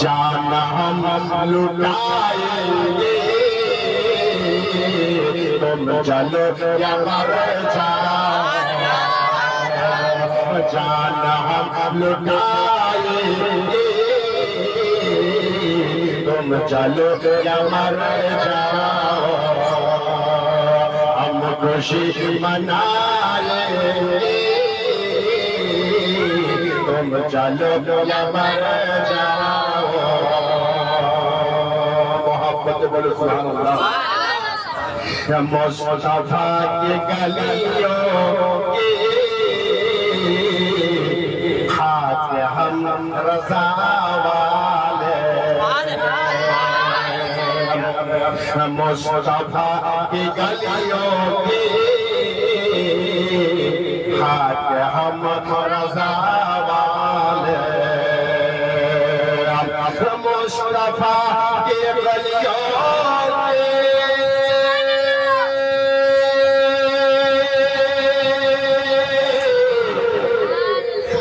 جان ہم لٹائیں گے تم چلو یا مر جاؤ جان ہم لٹائیں گے تم چلو یا مر جاؤ ہم خوشی منائیں گے تم چلو یا مر جاؤ محبت بولو سبحان اللہ مصطفیٰ کی گلیوں کی خاک ہم رضا والے مصطفیٰ کی گلیوں کی خاک ہم رضا والے مصطفیٰ کی گلیوں کی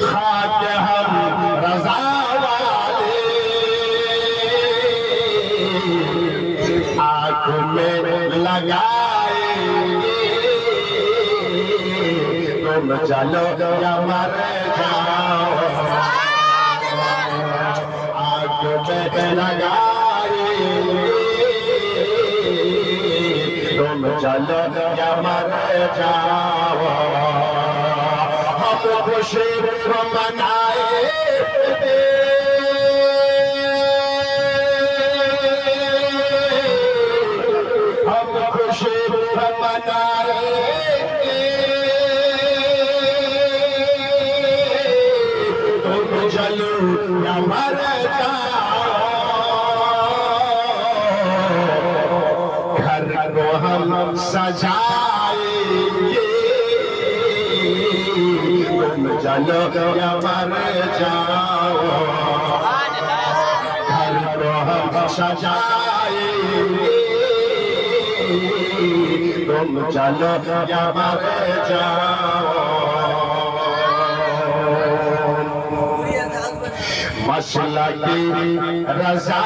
خاک ہم رضا والے آنکھ میں لگائیں گے تم چلو یا مر جاؤ آنکھ میں لگائیں گے تم چلو یا مر جاؤ ہم خوشی منائیں ہم خوشی منائیں تم چلو یا مر جاؤ گھر کو ہم سجائیں گے تم چلو یا مر جاؤ گھر کو ہم سجائیں گے تم چلو یا مر جاؤ مسئلہ کی رضا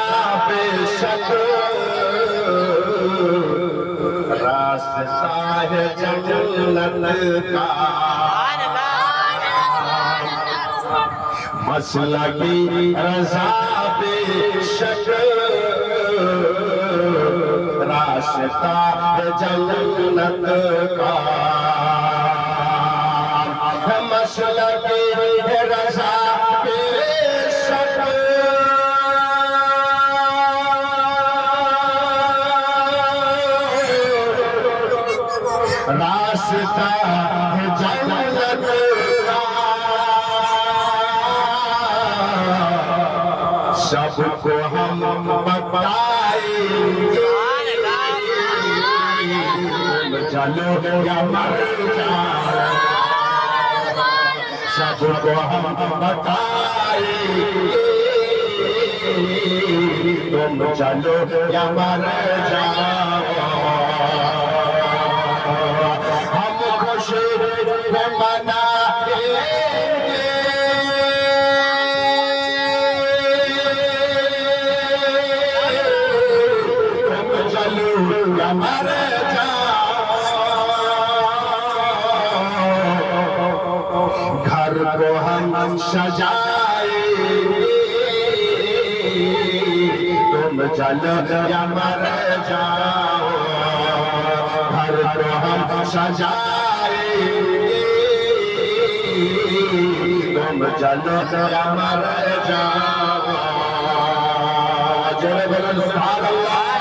بے شک راستہ ہے جنت کا مسئلہ کی رضا بے شک راستہ ہے جنت کا مسئلہ کی رضا بے شک راستہ ہے جنت کا سب کو ہم بتائیں گے چلو یا مر جاؤ سب کو ہم بتائیں گے تم چلو یا مر جاؤ ہم خوشی منائیں گے تم چلو یا مر جاؤ گھر کو ہم سجائیں گے تم چلو یا مر جاؤ گھر کو ہم سجائیں گے تم چلو یا مر جاؤ جڑے بولو سبحان اللہ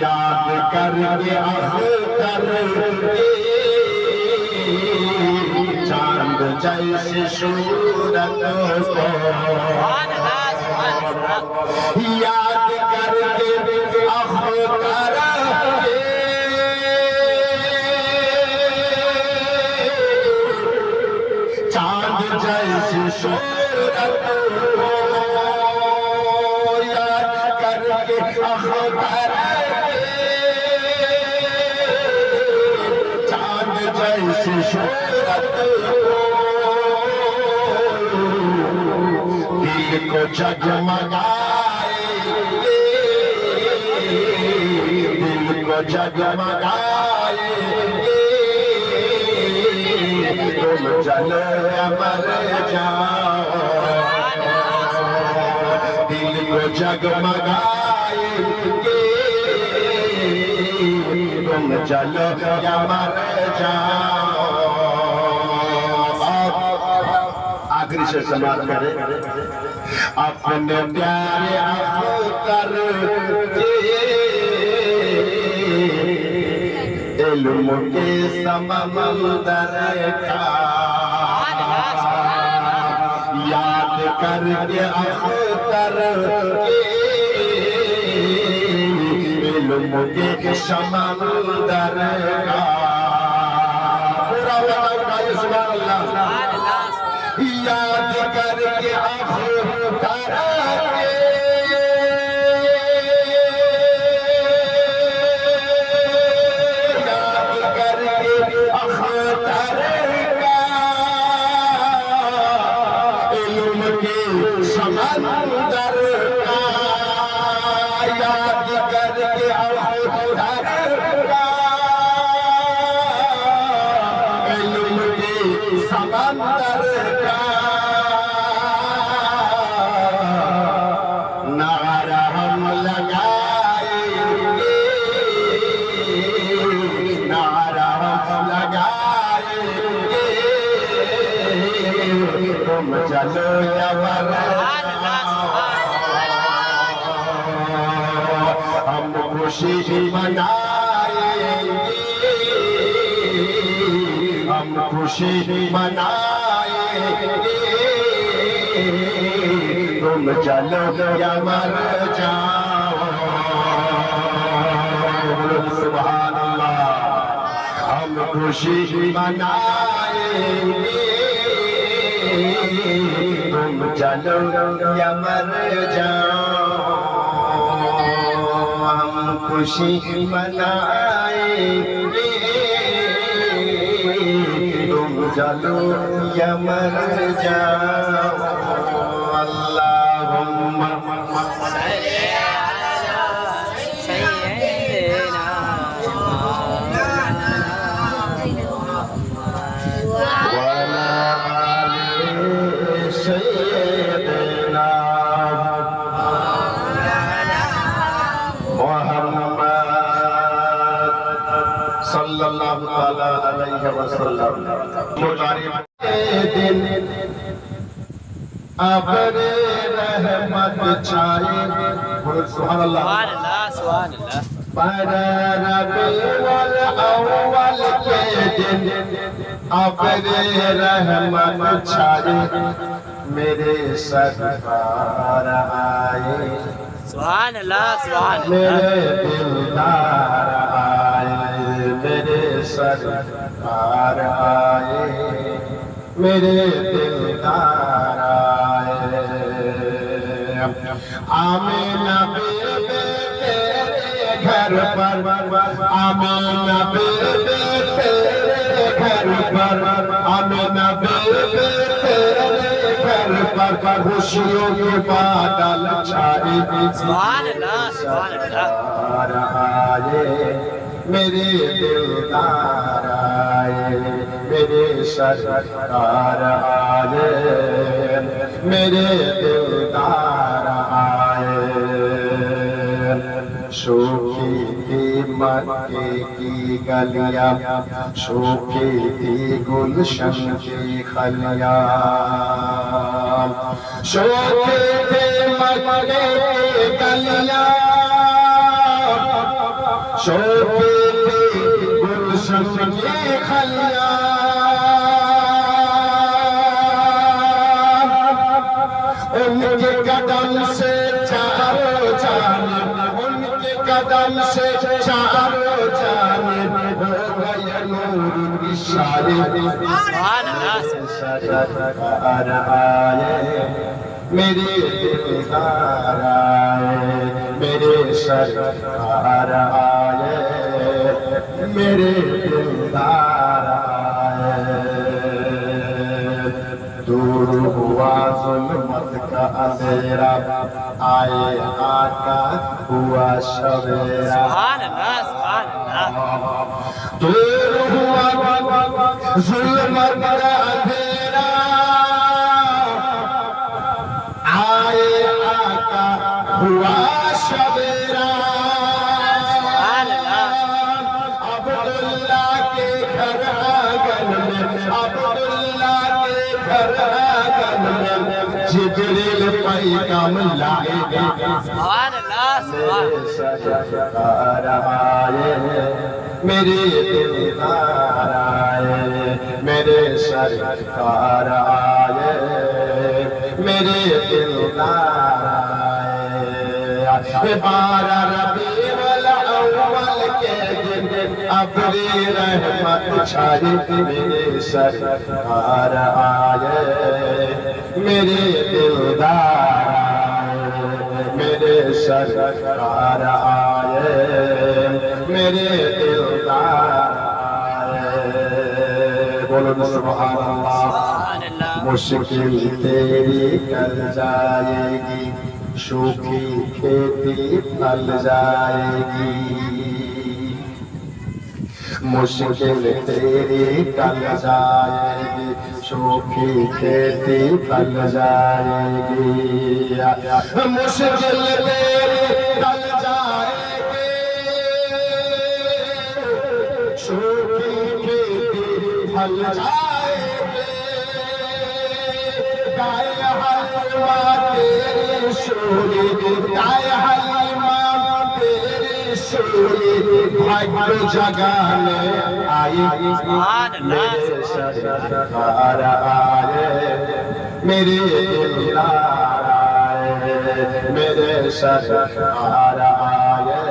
یاد کر کے اختر کے چاند جیسی صورت کو یاد کر کے اختر کے چاند جیسی صورت کو یاد کر کے اختر چاند جیسی صورت کو کو جگمگائے دل کو جگمگائے تم جلو مر جاؤ دل کو جگمگائے تم جلو مر جاؤ آخری سے سماعت کرے اپنے پیارے اختر علم کے سمندر کا یاد کر کے اختر علم کے سمندر کا پورا بتاؤ سبحان اللہ یاد کر کے اختر سمندر کا یاد کر کے اختر کا علم کے سمندر کا نعرہ ہم لگائیں گے نعرہ ہم لگائیں گے تم چلو یا ہم خوشی منائیں گے ہم خوشی منائیں گے تم چلو یا مر جاؤ سبحان اللہ ہم خوشی منائیں گے تم چلو یا مر جاؤ ہم خوشی منائیں گے تم چلو یا مر جاؤ اللہم صلی علی سیدنا وعلی آل سیدنا صلی اللہ علیہ وسلم دن ابر رحمت چھائے سبحان اللہ سبحان اللہ پر ربیع الاول کے دن ابر رحمت چھائے میرے سرکار آئے سبحان اللہ سبحان اللہ میرے دلدار آئے میرے سرکار آئے میرے دلدار آئے آمینہ بیبی تیرے گھر پر آمینہ بیبی تیرے گھر پر آمینہ بیبی تیرے گھر پر خوشیوں کے بادل چھائے سبحان اللہ سبحان اللہ آئے میرے دلدار آئے میرے سرکار آئے میرے دلدار آئے سوکھی تھی مکے کی گلیاں سوکھی تھی گلشن کی خلیاں سوکھی تھی مکے کی گلیاں سوکھی تھی گلشن کی خلیاں ان کے قدم سے چاروں جانب ان کے قدم سے چاروں جانب ہو گئے نور کی شارب سرکار آئے میرے دلدار آئے میرے سرکار آئے میرے دلدار آئے دور ہوا ظلمت کا اندھیرا آئے آقا ہوا سویرا سبحان اللہ سبحان اللہ دور ہوا ظلمت کا اندھیرا آئے آقا ہوا سویرا عبداللہ کے گھر آنگن میں عبداللہ کے گھر آنگن میں جبریل پیغام لائے سبحان اللہ سبحان سرکار آئے میرے دلدار آئے میرے سرکار آئے میرے دلدار آئے 12 ربیع الاول کے دن ابری رحمت چھائی میرے سرکار آئے میرے دلدار آئے میرے سرکار آئے میرے دلدار آئے بولو سبحان اللہ سبحان اللہ مشکل تیری کل جائے گی سوکھی کھیتی پھل جائے گی مشکل تیری کل جائے گی سوکھی کھیتی پھل جائے گی مشکل تیری کل جائے گی سوکھی کھیتی پھل جائے گی گائے حلوہ تیری سوری گائے حلوہ تیری سوری بھائی جگانے آئی میرے سرکار آئے میرے دلدار آئے میرے سرکار آئے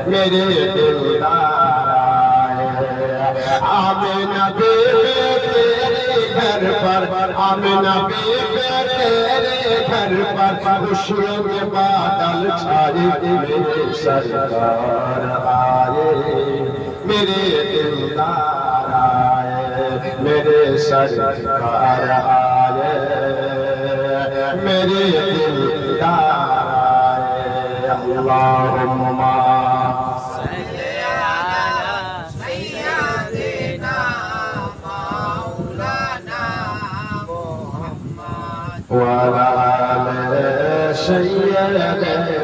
میرے دلدار آئے آمینہ بی بی تیرے گھر پر آمینہ بی بی تیرے گھر پر خوشیوں کے بادل چھائے میرے سرکار آئے میرے دلدار آئے میرے سرکار آئے میرے دلدار آئے اللہم وعلى آل سيدنا